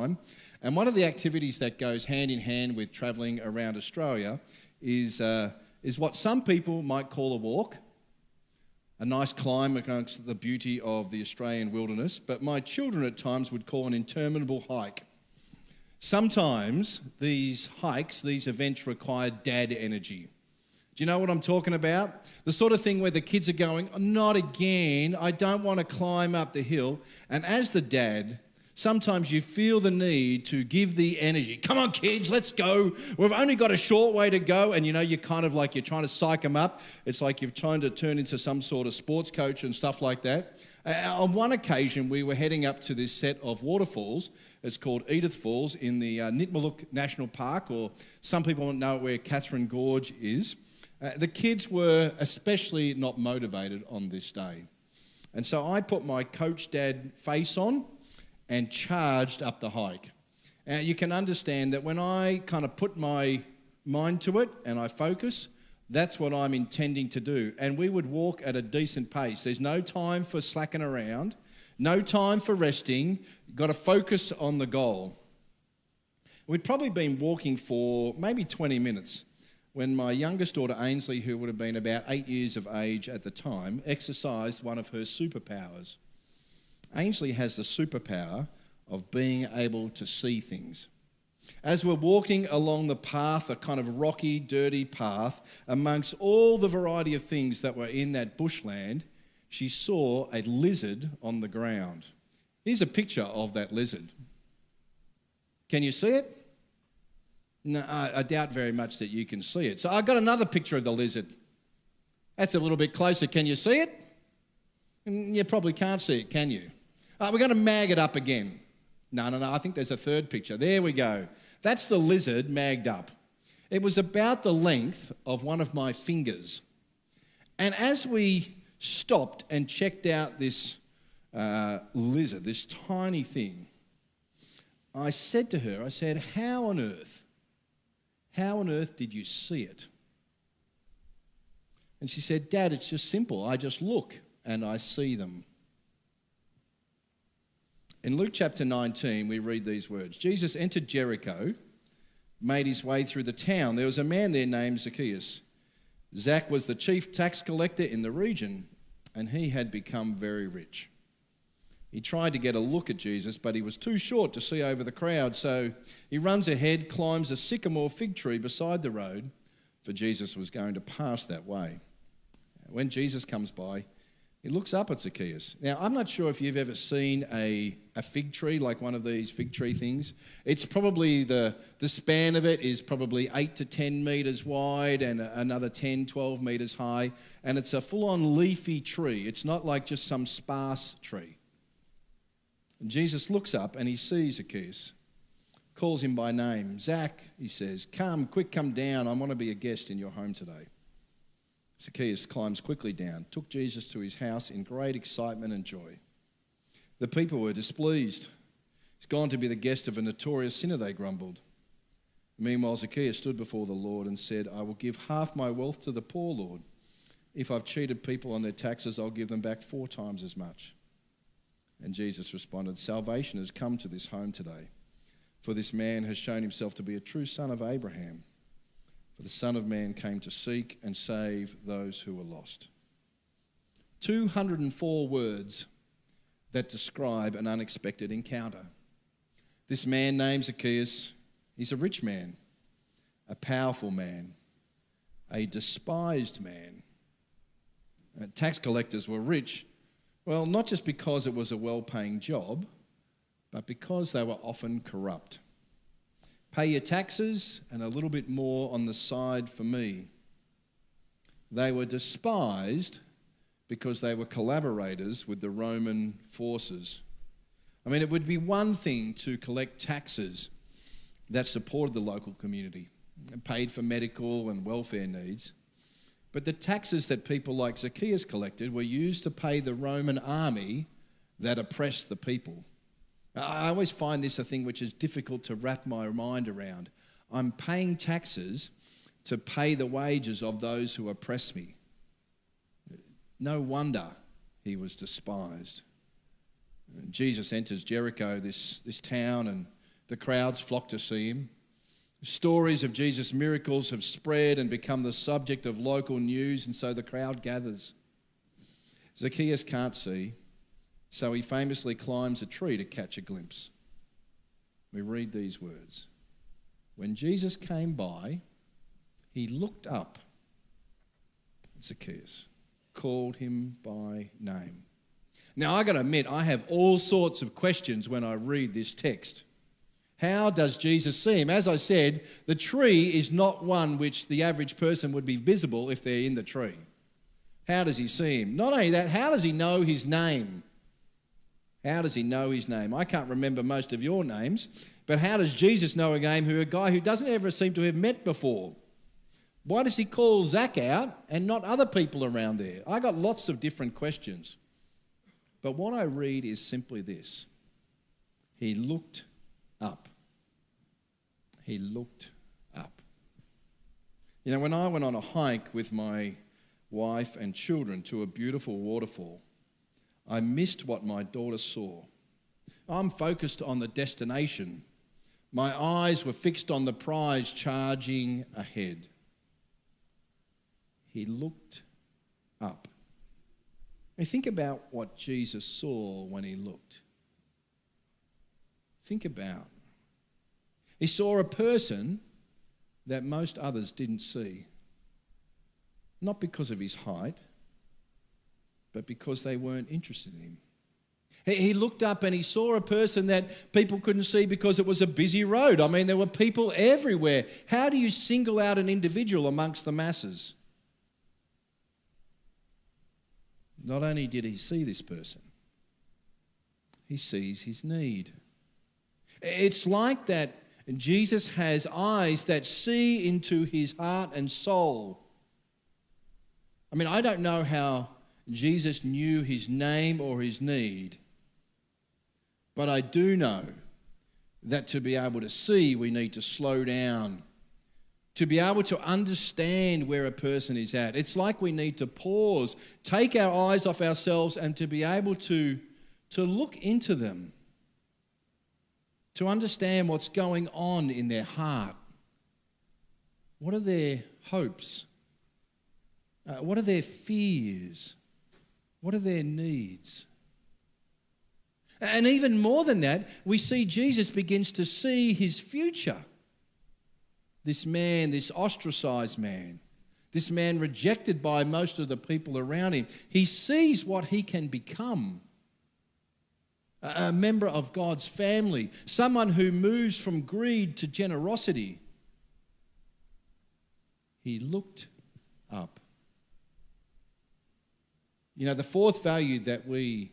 time. And one of the activities that goes hand in hand with travelling around Australia is what some people might call a walk, a nice climb amongst the beauty of the Australian wilderness, but my children at times would call an interminable hike. Sometimes these hikes, these events require dad energy. Do you know what I'm talking about? The sort of thing where the kids are going, not again, I don't want to climb up the hill. And as the dad, sometimes you feel the need to give the energy. Come on, kids, let's go. We've only got a short way to go. And you're kind of like you're trying to psych them up. It's like you're trying to turn into some sort of sports coach and stuff like that. On one occasion, we were heading up to this set of waterfalls. It's called Edith Falls in the Nitmaluk National Park, or some people know where Catherine Gorge is. The kids were especially not motivated on this day. And so I put my coach dad face on and charged up the hike. You can understand that when I kind of put my mind to it and I focus, that's what I'm intending to do. And we would walk at a decent pace. There's no time for slacking around, no time for resting. You've got to focus on the goal. We'd probably been walking for maybe 20 minutes when my youngest daughter, Ainsley, who would have been about 8 years of age at the time, exercised one of her superpowers. Ainsley has the superpower of being able to see things. As we're walking along the path, a kind of rocky, dirty path, amongst all the variety of things that were in that bushland, she saw a lizard on the ground. Here's a picture of that lizard. Can you see it? No, I doubt very much that you can see it. So I've got another picture of the lizard. That's a little bit closer. Can you see it? You probably can't see it, can you? We're going to mag it up again. No, I think there's a third picture. There we go. That's the lizard magged up. It was about the length of one of my fingers. And as we stopped and checked out this lizard, this tiny thing, I said to her, how on earth did you see it? And she said, Dad, it's just simple. I just look and I see them. In Luke chapter 19, we read these words. Jesus entered Jericho, made his way through the town. There was a man there named Zacchaeus. Zach was the chief tax collector in the region, and he had become very rich. He tried to get a look at Jesus, but he was too short to see over the crowd, so he runs ahead, climbs a sycamore fig tree beside the road, for Jesus was going to pass that way. When Jesus comes by, he looks up at Zacchaeus. Now, I'm not sure if you've ever seen a fig tree, like one of these fig tree things. It's probably, the span of it is probably 8 to 10 metres wide and another 10, 12 metres high. And it's a full-on leafy tree. It's not like just some sparse tree. And Jesus looks up and he sees Zacchaeus, calls him by name. Zach, he says, come down. I want to be a guest in your home today. Zacchaeus climbs quickly down, took Jesus to his house in great excitement and joy. The people were displeased. He's gone to be the guest of a notorious sinner, they grumbled. Meanwhile, Zacchaeus stood before the Lord and said, I will give half my wealth to the poor, Lord. If I've cheated people on their taxes, I'll give them back 4 times as much. And Jesus responded, salvation has come to this home today, for this man has shown himself to be a true son of Abraham. For the Son of Man came to seek and save those who were lost. 204 words that describe an unexpected encounter. This man named Zacchaeus, he's a rich man, a powerful man, a despised man. Tax collectors were rich, well, not just because it was a well-paying job, but because they were often corrupt. Pay your taxes and a little bit more on the side for me. They were despised because they were collaborators with the Roman forces. I mean, it would be one thing to collect taxes that supported the local community and paid for medical and welfare needs. But the taxes that people like Zacchaeus collected were used to pay the Roman army that oppressed the people. I always find this a thing which is difficult to wrap my mind around. I'm paying taxes to pay the wages of those who oppress me. No wonder he was despised. And Jesus enters Jericho, this town, and The crowds flock to see him. Stories of Jesus' miracles have spread and become the subject of local news, and so the crowd gathers. Zacchaeus can't see, so he famously climbs a tree to catch a glimpse. We read these words. When Jesus came by, he looked up at Zacchaeus, called him by name. Now, I got to admit, I have all sorts of questions when I read this text. How does Jesus see him? As I said, the tree is not one which the average person would be visible if they're in the tree. How does he see him? Not only that, how does he know his name? How does he know his name? I can't remember most of your names, but how does Jesus know a name a guy who doesn't ever seem to have met before? Why does he call Zach out and not other people around there? I got lots of different questions. But what I read is simply this. He looked up. He looked up. You know, when I went on a hike with my wife and children to a beautiful waterfall, I missed what my daughter saw. I'm focused on the destination. My eyes were fixed on the prize charging ahead. He looked up. Now think about what Jesus saw when he looked. Think about. He saw a person that most others didn't see. Not because of his height, but because they weren't interested in him. He looked up and he saw a person that people couldn't see because it was a busy road. I mean, there were people everywhere. How do you single out an individual amongst the masses? Not only did he see this person, he sees his need. It's like that Jesus has eyes that see into his heart and soul. I mean, I don't know how Jesus knew his name or his need, but I do know that to be able to see, we need to slow down. To be able to understand where a person is at. It's like we need to pause, take our eyes off ourselves and to be able to look into them. To understand what's going on in their heart. What are their hopes? What are their fears? What are their needs? And even more than that, we see Jesus begins to see his future. This man, this ostracized man, this man rejected by most of the people around him, he sees what he can become. A member of God's family, someone who moves from greed to generosity. He looked up. You know, the fourth value that we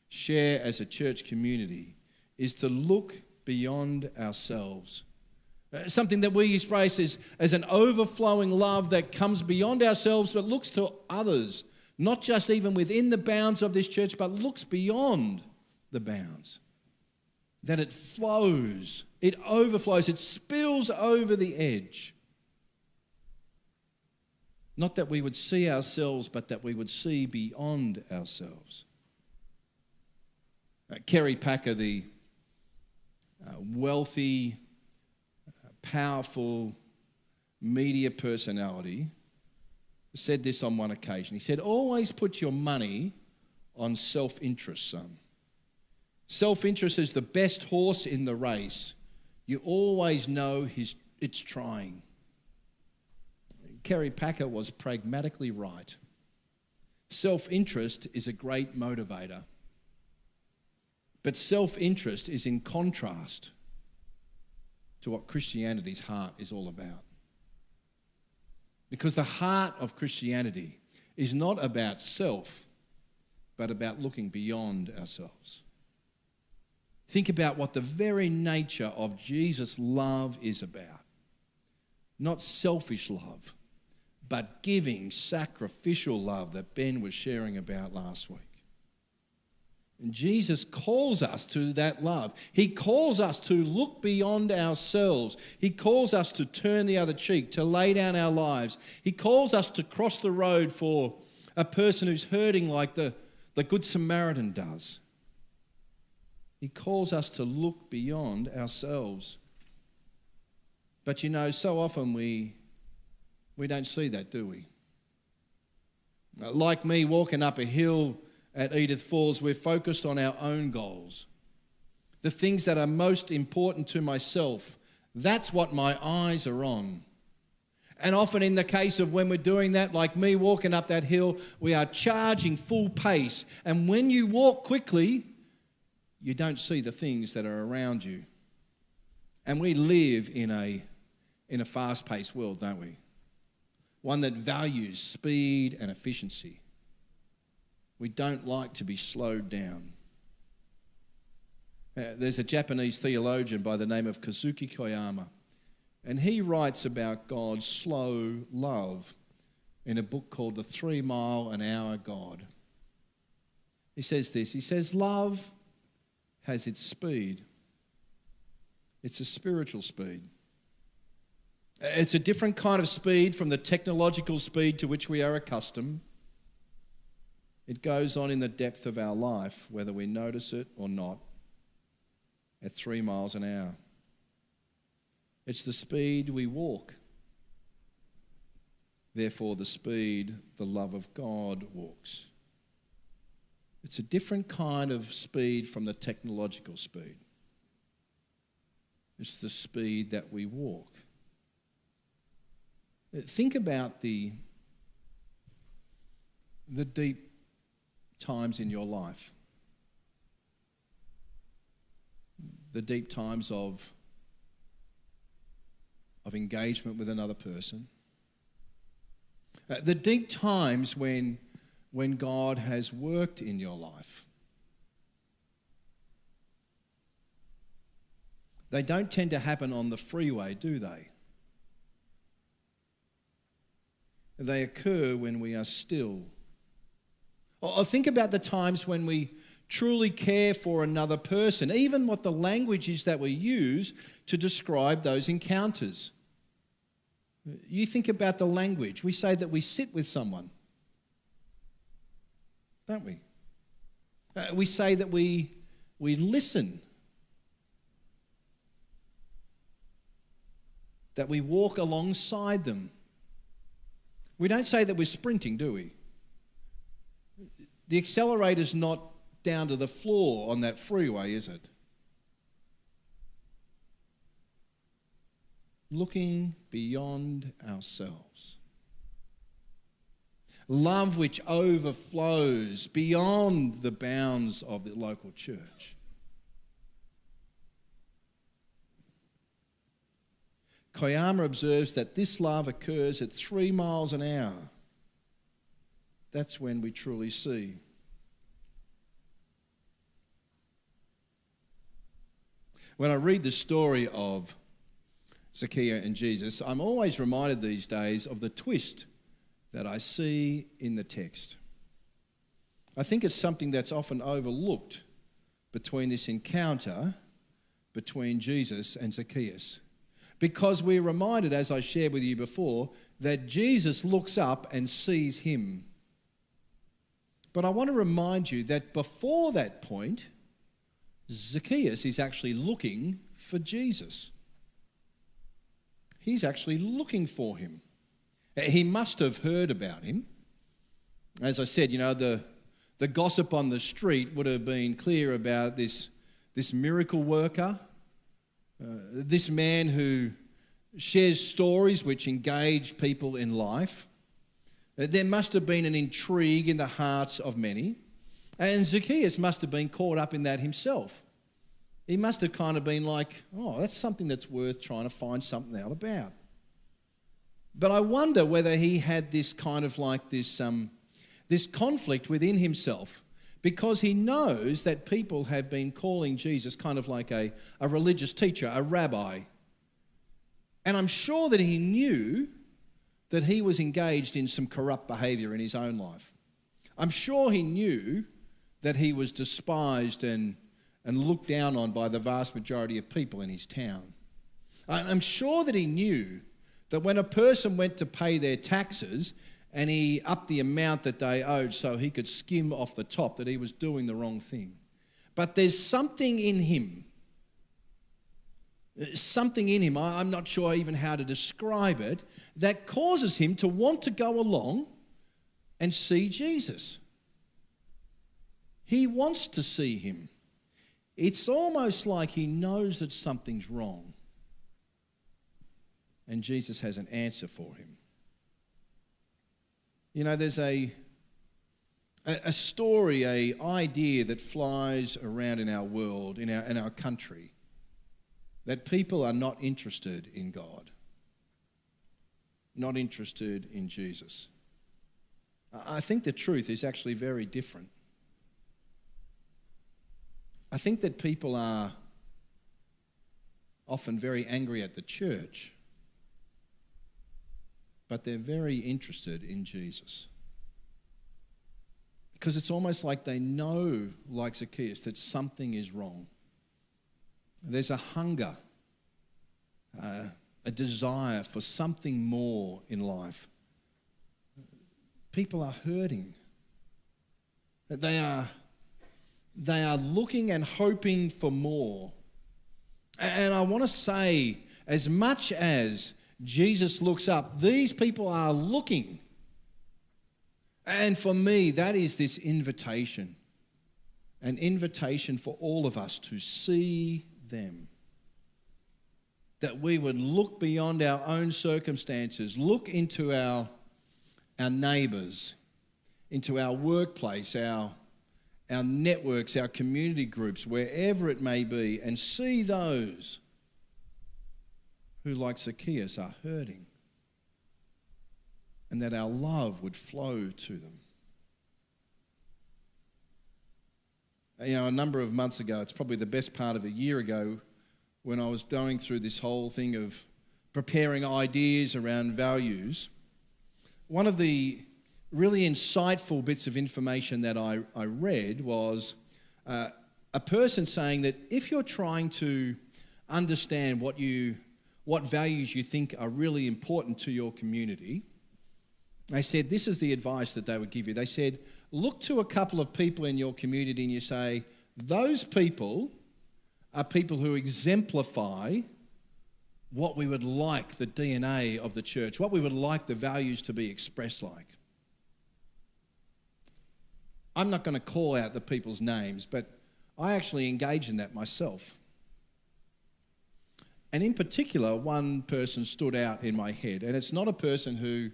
share as a church community is to look beyond ourselves. Something that we express as an overflowing love that comes beyond ourselves but looks to others, not just even within the bounds of this church, but looks beyond the bounds. That it flows, it overflows, it spills over the edge. Not that we would see ourselves, but that we would see beyond ourselves. Kerry Packer, the wealthy, powerful media personality, said this on one occasion. He said, always put your money on self-interest, son. Self-interest is the best horse in the race. You always know it's trying. Kerry Packer was pragmatically right. Self-interest is a great motivator. But self-interest is in contrast to what Christianity's heart is all about. Because the heart of Christianity is not about self, but about looking beyond ourselves. Think about what the very nature of Jesus' love is about. Not selfish love, but giving, sacrificial love that Ben was sharing about last week. And Jesus calls us to that love. He calls us to look beyond ourselves. He calls us to turn the other cheek, to lay down our lives. He calls us to cross the road for a person who's hurting like the Good Samaritan does. He calls us to look beyond ourselves. But you know, so often we don't see that, do we? Like me walking up a hill at Edith Falls, we're focused on our own goals. The things that are most important to myself, that's what my eyes are on. And often in the case of when we're doing that, like me walking up that hill, we are charging full pace. And when you walk quickly, you don't see the things that are around you. And we live in a fast-paced world, don't we? One that values speed and efficiency. We don't like to be slowed down. There's a Japanese theologian by the name of Kazuki Koyama, and he writes about God's slow love in a book called The 3 Mile an Hour God. He says this, he says, love has its speed. It's a spiritual speed. It's a different kind of speed from the technological speed to which we are accustomed. It goes on in the depth of our life, whether we notice it or not, at 3 miles an hour. It's the speed we walk. Therefore, the speed the love of God walks. It's a different kind of speed from the technological speed. It's the speed that we walk. Think about the deep times in your life. The deep times of engagement with another person. The deep times when God has worked in your life. They don't tend to happen on the freeway, do they? They occur when we are still. Or think about the times when we truly care for another person, even what the language is that we use to describe those encounters. You think about the language. We say that we sit with someone, don't we? We say that we listen, that we walk alongside them. We don't say that we're sprinting, do we? The accelerator's not down to the floor on that freeway, is it? Looking beyond ourselves. Love which overflows beyond the bounds of the local church. Koyama observes that this love occurs at 3 miles an hour. That's when we truly see. When I read the story of Zacchaeus and Jesus, I'm always reminded these days of the twist that I see in the text. I think it's something that's often overlooked between this encounter between Jesus and Zacchaeus. Because we're reminded, as I shared with you before, that Jesus looks up and sees him. But I want to remind you that before that point, Zacchaeus is actually looking for Jesus. He's actually looking for him. He must have heard about him. As I said, you know, the gossip on the street would have been clear about this miracle worker, this man who shares stories which engage people in life. There must have been an intrigue in the hearts of many. And Zacchaeus must have been caught up in that himself. He must have kind of been like, oh, that's something that's worth trying to find something out about. But I wonder whether he had this kind of like this conflict within himself, because he knows that people have been calling Jesus kind of like a religious teacher, a rabbi. And I'm sure that he knew that he was engaged in some corrupt behaviour in his own life. I'm sure he knew that he was despised and looked down on by the vast majority of people in his town. I'm sure that he knew that when a person went to pay their taxes and he upped the amount that they owed so he could skim off the top, that he was doing the wrong thing. But there's something in him. Something in him, I'm not sure even how to describe it, that causes him to want to go along and see Jesus. He wants to see him. It's almost like he knows that something's wrong. And Jesus has an answer for him. You know, there's a story, an idea that flies around in our world, in our country, that people are not interested in God, not interested in Jesus. I think the truth is actually very different. I think that people are often very angry at the church, but they're very interested in Jesus. Because it's almost like they know, like Zacchaeus, that something is wrong. There's a hunger, a desire for something more in life. People are hurting. They are looking and hoping for more. And I want to say, as much as Jesus looks up, these people are looking. And for me, that is this invitation. An invitation for all of us to see them. That we would look beyond our own circumstances, look into our neighbours, into our workplace, our networks, our community groups, wherever it may be, and see those who, like Zacchaeus, are hurting, and that our love would flow to them. You know, a number of months ago, it's probably the best part of a year ago, when I was going through this whole thing of preparing ideas around values, one of the really insightful bits of information that I read was a person saying that if you're trying to understand what values you think are really important to your community, they said this is the advice that they would give you. They said, look to a couple of people in your community and you say, those people are people who exemplify what we would like the DNA of the church, what we would like the values to be expressed like. I'm not going to call out the people's names, but I actually engage in that myself. And in particular, one person stood out in my head, and it's not a person who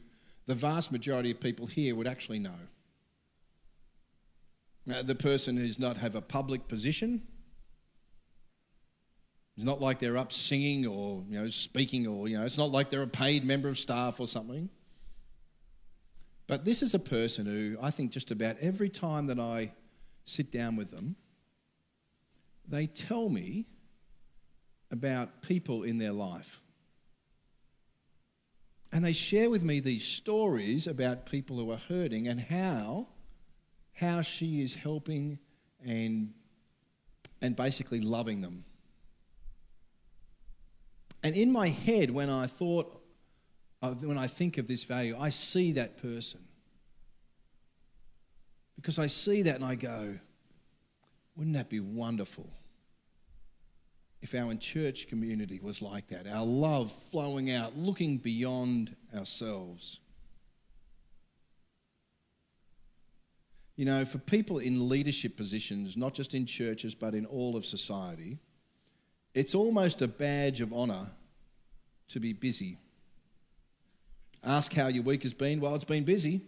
the vast majority of people here would actually know. The person does not have a public position. It's not like they're up singing or, speaking or, it's not like they're a paid member of staff or something. But this is a person who I think just about every time that I sit down with them, they tell me about people in their life. And they share with me these stories about people who are hurting and how she is helping and basically loving them. And in my head, when I think of this value, I see that person. Because I see that and I go, wouldn't that be wonderful if our church community was like that? Our love flowing out, looking beyond ourselves. For people in leadership positions, not just in churches but in all of society, it's almost a badge of honour to be busy. Ask how your week has been. Well, it's been busy.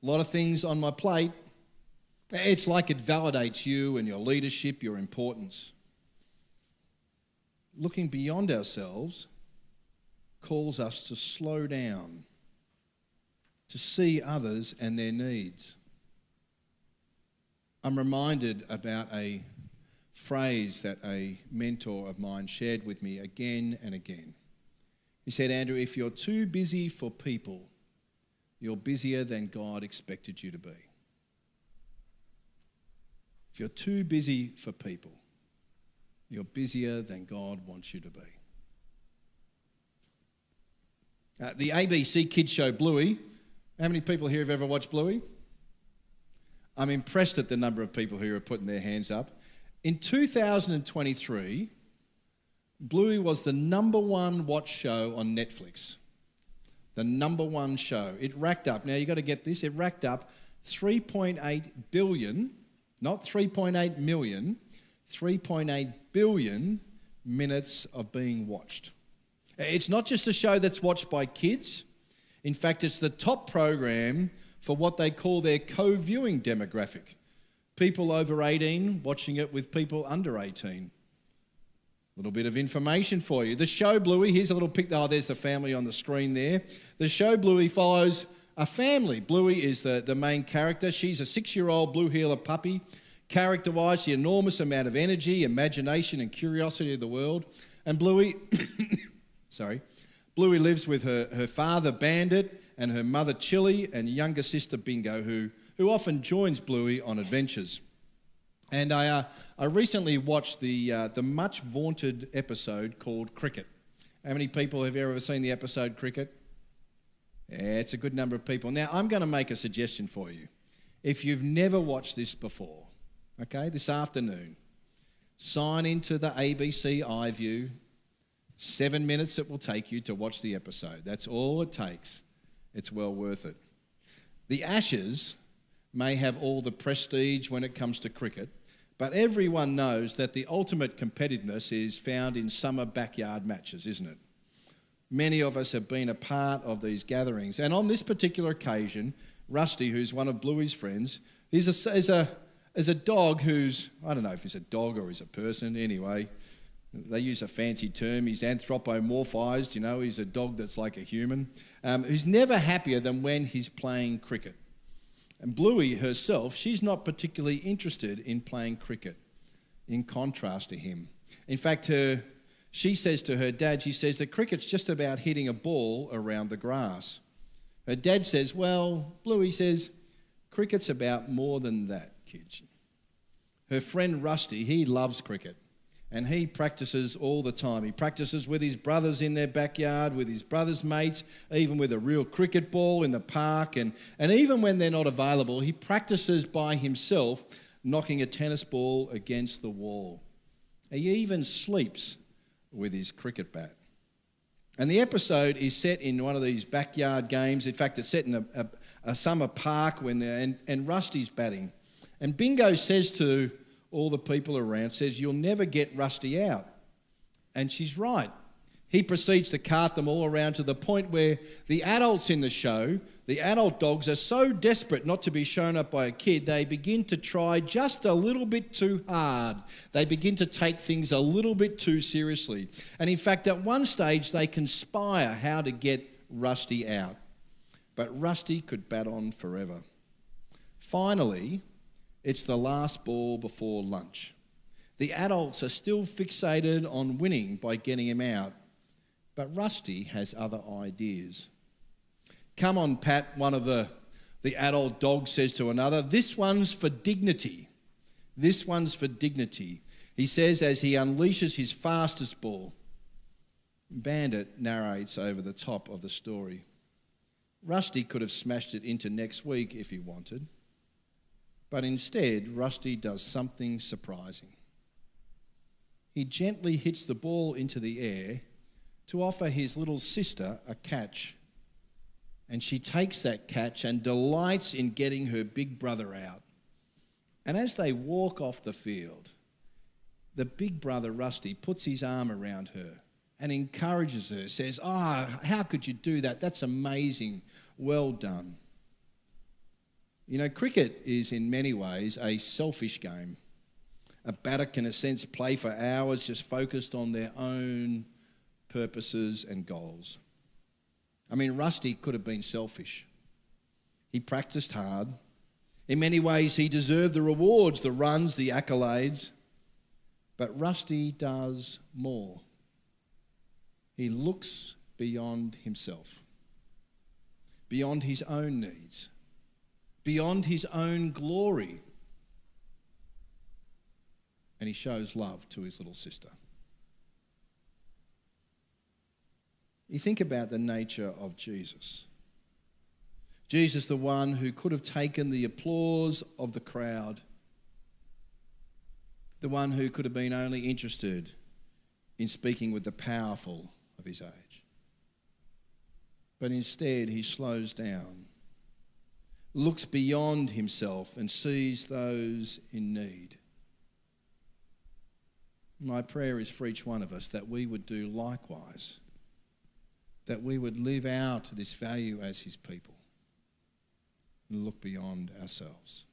A lot of things on my plate. It's like it validates you and your leadership, your importance. Looking beyond ourselves calls us to slow down, to see others and their needs. I'm reminded about a phrase that a mentor of mine shared with me again and again. He said, Andrew, if you're too busy for people, you're busier than God expected you to be. If you're too busy for people, you're busier than God wants you to be. The ABC kids show Bluey. How many people here have ever watched Bluey? I'm impressed at the number of people who are putting their hands up. In 2023, Bluey was the number one watch show on Netflix. The number one show. It racked up, now you've got to get this, it racked up 3.8 billion, not 3.8 million, 3.8 billion minutes of being watched. It's not just a show that's watched by kids. In fact, it's the top program for what they call their co-viewing demographic. People over 18 watching it with people under 18. A little bit of information for you. The show Bluey, here's a little pic. Oh, there's the family on the screen there. The show Bluey follows a family. Bluey is the main character. She's a 6-year-old blue heeler puppy. Character-wise, the enormous amount of energy, imagination and curiosity of the world. And Bluey, Bluey lives with her father Bandit and her mother Chili and younger sister Bingo, who often joins Bluey on adventures. And I recently watched the much vaunted episode called Cricket. How many people have ever seen the episode Cricket? Yeah, it's a good number of people. Now, I'm going to make a suggestion for you. If you've never watched this before, okay, this afternoon, sign into the ABC iView. 7 minutes it will take you to watch the episode. That's all it takes. It's well worth it. The Ashes may have all the prestige when it comes to cricket, but everyone knows that the ultimate competitiveness is found in summer backyard matches, isn't it? Many of us have been a part of these gatherings, and on this particular occasion, Rusty, who's one of Bluey's friends, is a dog who's, I don't know if he's a dog or he's a person, anyway, they use a fancy term, he's anthropomorphized, you know, he's a dog that's like a human, who's never happier than when he's playing cricket. And Bluey herself, she's not particularly interested in playing cricket, in contrast to him. In fact, she says to her dad, she says that cricket's just about hitting a ball around the grass. Her dad says, well, Bluey says, cricket's about more than that, kids. Her friend Rusty, he loves cricket. And he practices all the time. He practices with his brothers in their backyard, with his brothers' mates, even with a real cricket ball in the park. And even when they're not available, he practices by himself, knocking a tennis ball against the wall. He even sleeps with his cricket bat. And the episode is set in one of these backyard games. In fact, it's set in a summer park and Rusty's batting. And Bingo says to all the people around, says, you'll never get Rusty out. And she's right. He proceeds to cart them all around to the point where the adults in the show, the adult dogs, are so desperate not to be shown up by a kid, they begin to try just a little bit too hard. They begin to take things a little bit too seriously. And in fact, at one stage, they conspire how to get Rusty out. But Rusty could bat on forever. Finally, it's the last ball before lunch. The adults are still fixated on winning by getting him out, but Rusty has other ideas. Come on, Pat, one of the adult dogs says to another, this one's for dignity. This one's for dignity, he says as he unleashes his fastest ball. Bandit narrates over the top of the story. Rusty could have smashed it into next week if he wanted. But instead, Rusty does something surprising. He gently hits the ball into the air to offer his little sister a catch. And she takes that catch and delights in getting her big brother out. And as they walk off the field, the big brother, Rusty, puts his arm around her and encourages her, says, how could you do that? That's amazing. Well done. You know, cricket is in many ways a selfish game. A batter can, in a sense, play for hours just focused on their own purposes and goals. I mean, Rusty could have been selfish. He practiced hard. In many ways, he deserved the rewards, the runs, the accolades. But Rusty does more. He looks beyond himself, beyond his own needs, beyond his own glory. And he shows love to his little sister. You think about the nature of Jesus. Jesus, the one who could have taken the applause of the crowd, the one who could have been only interested in speaking with the powerful of his age. But instead, he slows down, looks beyond himself and sees those in need. My prayer is for each one of us that we would do likewise, that we would live out this value as his people and look beyond ourselves.